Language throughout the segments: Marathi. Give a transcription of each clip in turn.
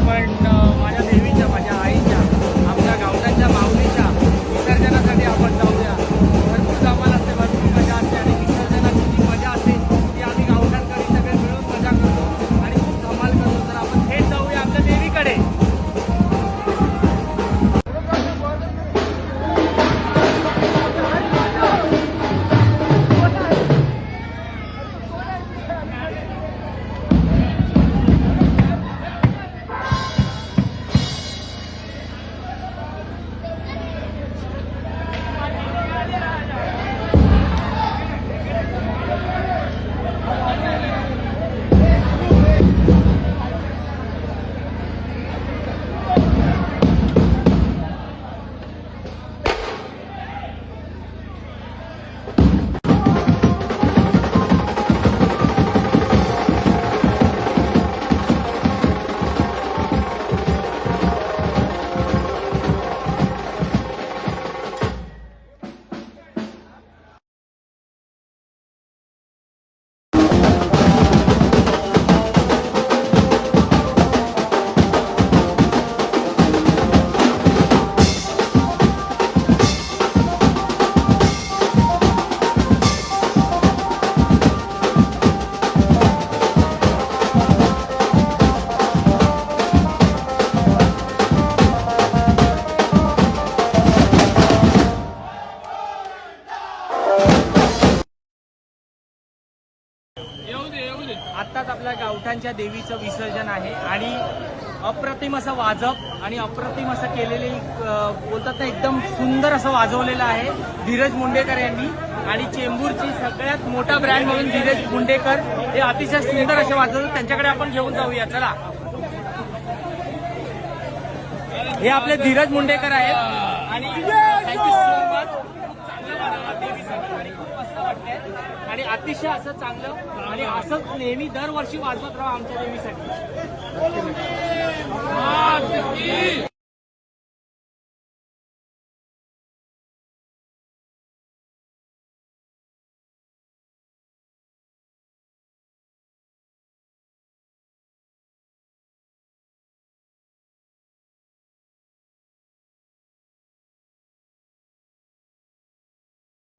पण माझ्या देवीच्या, माझ्या आईच्या, आमच्या गावठांच्या माऊलीच्या विसर्जनासाठी आपण जाऊया. भरपूर धमाल असते, भरपूर मजा असते आणि विसर्जनाची जी मजा असते ती आम्ही गावठांकडे सगळे मिळून मजा करतो आणि खूप धमाल करतो. तर आपण थेट जाऊया आपल्या देवीकडे. आत्ताच आपल्या गावठांच्या देवीचं विसर्जन आहे आणि अप्रतिम असं वाजप आणि अप्रतिम असं केलेले बोलतात ना, एकदम सुंदर असं वाजवलेलं आहे धीरज मुंडेकर यांनी. आणि चेंबूरची सगळ्यात मोठा ब्रँड म्हणून धीरज मुंडेकर हे अतिशय सुंदर असे वाजवतात. त्यांच्याकडे आपण घेऊन जाऊया, चला. हे आपले धीरज मुंडेकर आहेत आणि थँक्यू सो मच. आणि अतिशय असं चांगलं आणि असंच नेहमी दरवर्षी वाजवत राहा आमच्या देवीसाठी.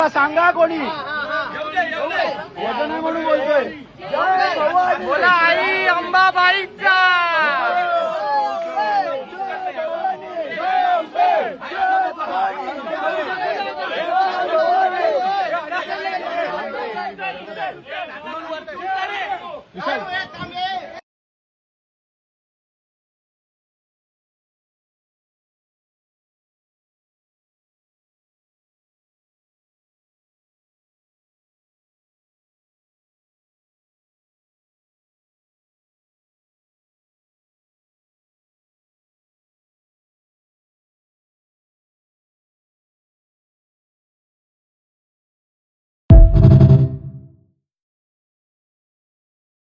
सांगा कोणी वजन आहे म्हणून बोलतोय. बोला आई अंबा.